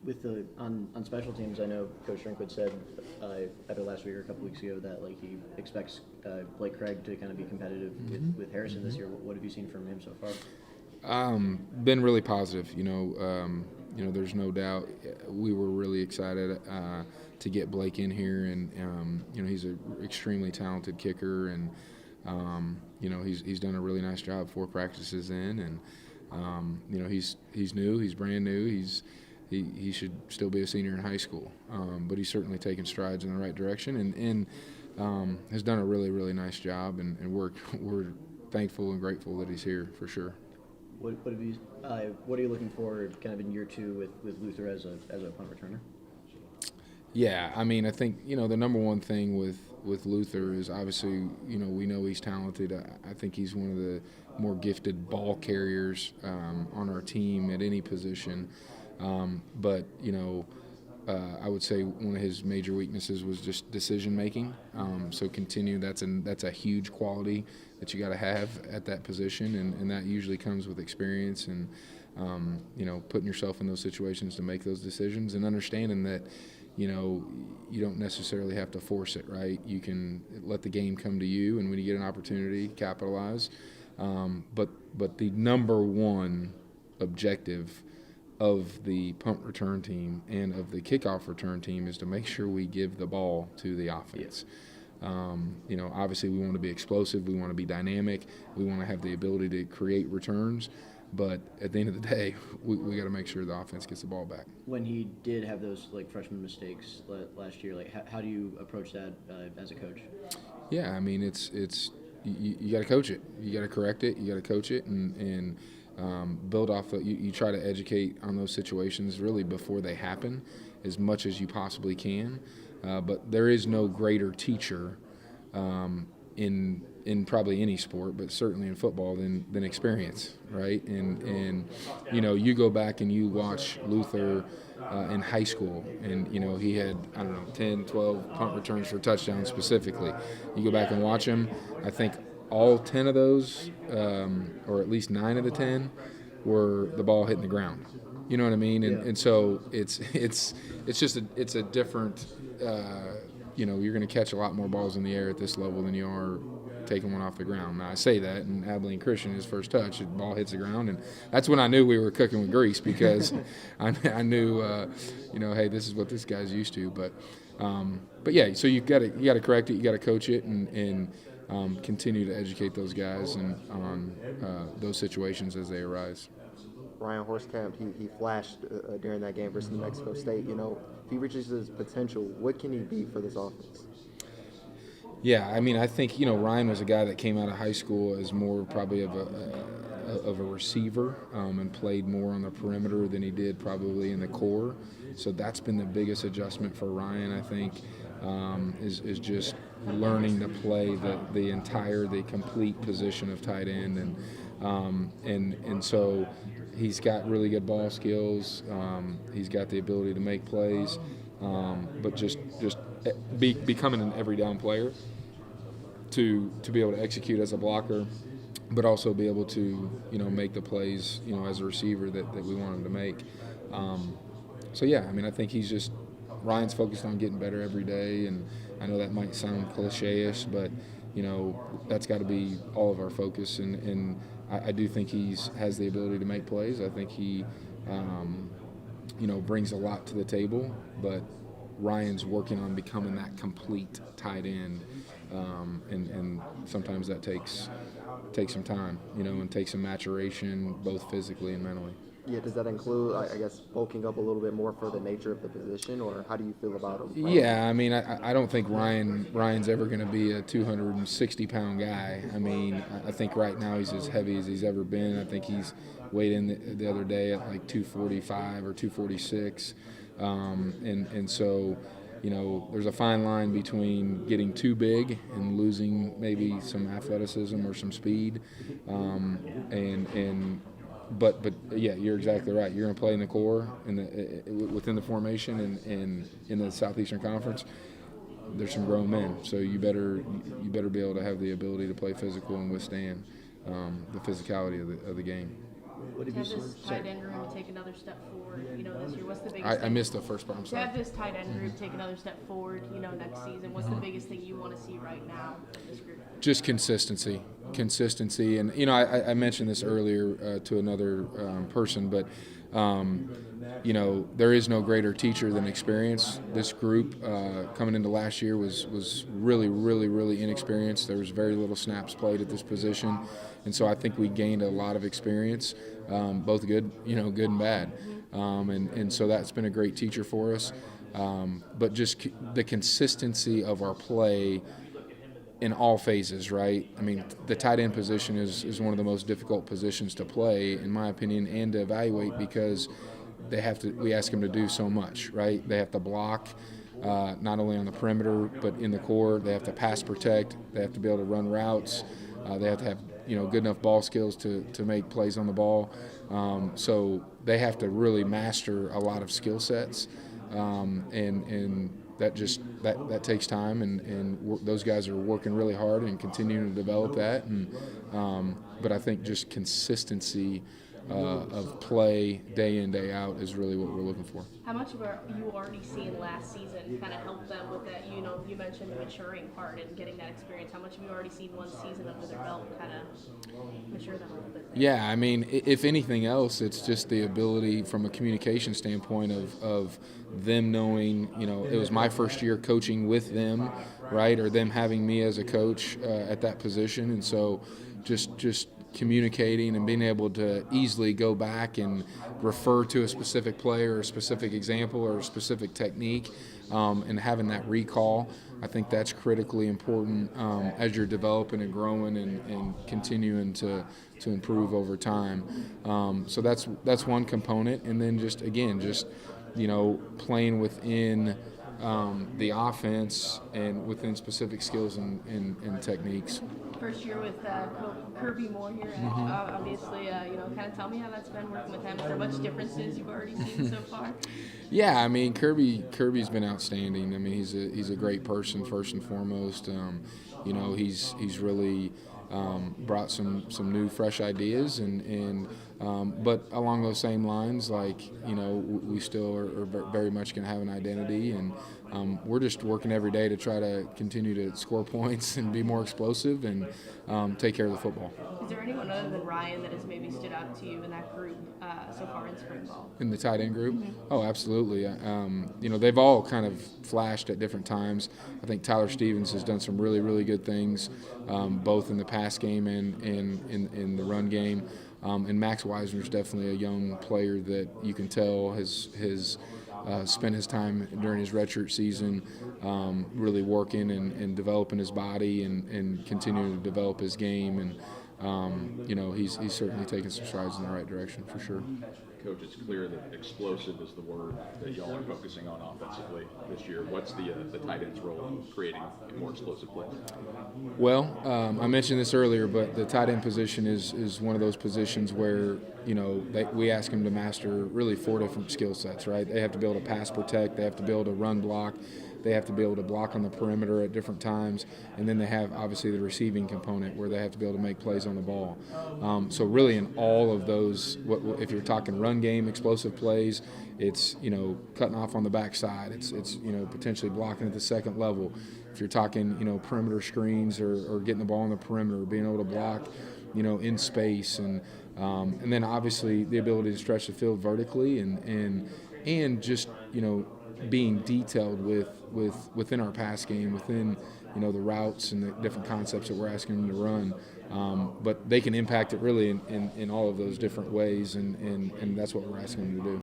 With the on special teams, I know Coach Drinkwood said either last week or a couple weeks ago that like he expects Blake Craig to kind of be competitive with Harrison this year. What have you seen from him so far? Been really positive. There's no doubt. We were really excited to get Blake in here, and he's an extremely talented kicker, and he's done a really nice job 4 practices in, and he's new, he's brand new, he should still be a senior in high school, but he's certainly taken strides in the right direction, and has done a really, really nice job, and we're thankful and grateful that he's here for sure. What are you looking for kind of in year 2 with Luther as a punt returner? Yeah, I mean, I think the number one thing with Luther is obviously we know he's talented. I think he's one of the more gifted ball carriers on our team at any position. But I would say one of his major weaknesses was just decision making. So continue. That's a huge quality that you got to have at that position, and that usually comes with experience and putting yourself in those situations to make those decisions, and understanding that you don't necessarily have to force it. Right? You can let the game come to you, and when you get an opportunity, capitalize. But the number one objective of the punt return team and of the kickoff return team is to make sure we give the ball to the offense. Obviously we want to be explosive, we want to be dynamic, we want to have the ability to create returns, but at the end of the day, we got to make sure the offense gets the ball back. When he did have those freshman mistakes last year, how do you approach that as a coach? Yeah, I mean it's you got to coach it, you got to correct it, you got to coach it, and build off of, you try to educate on those situations really before they happen as much as you possibly can. But there is no greater teacher in probably any sport, but certainly in football than experience, right? And you go back and you watch Luther in high school, and he had 10, 12 punt returns for touchdowns specifically. You go back and watch him, I think all 10 of those, or at least 9 of the 10, were the ball hitting the ground. You know what I mean? And so it's just a different. You're going to catch a lot more balls in the air at this level than you are taking one off the ground. Now I say that, and Abilene Christian, his first touch, the ball hits the ground, and that's when I knew we were cooking with grease, because I knew, hey, this is what this guy's used to. But yeah, so you got to correct it, you got to coach it, and continue to educate those guys on those situations as they arise. Ryan Horskamp, he flashed during that game versus New Mexico State. If he reaches his potential, what can he be for this offense? Yeah, I mean, I think Ryan was a guy that came out of high school as more probably of a receiver, and played more on the perimeter than he did probably in the core. So that's been the biggest adjustment for Ryan, I think, is just learning to play the complete position of tight end, and so he's got really good ball skills. He's got the ability to make plays, but just becoming an every down player to be able to execute as a blocker, but also be able to make the plays as a receiver that we want him to make. So yeah, I mean, I think Ryan's focused on getting better every day, and I know that might sound cliche-ish, but that's got to be all of our focus, and I do think he has the ability to make plays. I think he brings a lot to the table, but Ryan's working on becoming that complete tight end, and sometimes that takes some time, and takes some maturation, both physically and mentally. Yeah, does that include, I guess, bulking up a little bit more for the nature of the position, or how do you feel about him? Yeah, I mean, I don't think Ryan's ever going to be a 260-pound guy. I mean, I think right now he's as heavy as he's ever been. I think he's weighed in the other day at like 245 or 246, and so there's a fine line between getting too big and losing maybe some athleticism or some speed, But yeah, you're exactly right. You're going to play in the core within the formation, and in the Southeastern Conference, there's some grown men. So you better be able to have the ability to play physical and withstand the physicality of the game. What have To you have seen? this tight end room take another step forward, this year, what's the biggest I thing? missed the first part. I'm To sorry. have this tight end group take another step forward, next season, what's the biggest thing you want to see right now in this group? Just consistency, and I mentioned this earlier to another person, but there is no greater teacher than experience. This group coming into last year was really, really, really inexperienced. There was very little snaps played at this position, and so I think we gained a lot of experience, both good, good and bad, and so that's been a great teacher for us. But just the consistency of our play in all phases, right? I mean, the tight end position is one of the most difficult positions to play, in my opinion, and to evaluate because we ask them to do so much, right? They have to block not only on the perimeter but in the core. They have to pass protect. They have to be able to run routes. They have to have good enough ball skills to make plays on the ball. So they have to really master a lot of skill sets, and that takes time, and those guys are working really hard and continuing to develop that. But I think just consistency of play day in, day out is really what we're looking for. How much of you already seen last season kind of help them with that? You mentioned the maturing part and getting that experience. How much have you already seen one season under their belt kind of mature them a little bit? Yeah, I mean, if anything else, it's just the ability from a communication standpoint of them knowing, it was my first year coaching with them, right, or them having me as a coach at that position, and so just communicating and being able to easily go back and refer to a specific play or a specific example or a specific technique, and having that recall, I think that's critically important as you're developing and growing and continuing to improve over time. So that's one component, and then just playing within the offense and within specific skills and techniques. First year with Kirby Moore here, obviously, kind of tell me how that's been working with him. Is there much differences you've already seen so far? Yeah, I mean, Kirby's been outstanding. I mean, he's a great person first and foremost. He's really brought some new fresh ideas, and but along those same lines, we still are very much going to have an identity, and we're just working every day to try to continue to score points and be more explosive and take care of the football. Is there anyone other than Ryan that has maybe stood out to you in that group so far in spring ball? In the tight end group? Mm-hmm. Oh, absolutely. They've all kind of flashed at different times. I think Tyler Stevens has done some really, really good things, both in the pass game and in the run game. And Max Wisner is definitely a young player that you can tell has spent his time during his redshirt season really working and developing his body and continuing to develop his game. And he's certainly taken some strides in the right direction for sure. Coach, it's clear that explosive is the word that y'all are focusing on offensively this year. What's the tight end's role in creating more explosive plays? Well, I mentioned this earlier, but the tight end position is one of those positions where we ask them to master really 4 different skill sets, right? They have to be able to pass protect, they have to be able to run block, they have to be able to block on the perimeter at different times, and then they have obviously the receiving component where they have to be able to make plays on the ball. So really in all of those, if you're talking run game, explosive plays, it's cutting off on the backside, it's potentially blocking at the second level. If you're talking perimeter screens or getting the ball on the perimeter, being able to block in space, and then obviously the ability to stretch the field vertically and just being detailed within our pass game, within the routes and the different concepts that we're asking them to run. But they can impact it really in all of those different ways, and that's what we're asking them to do.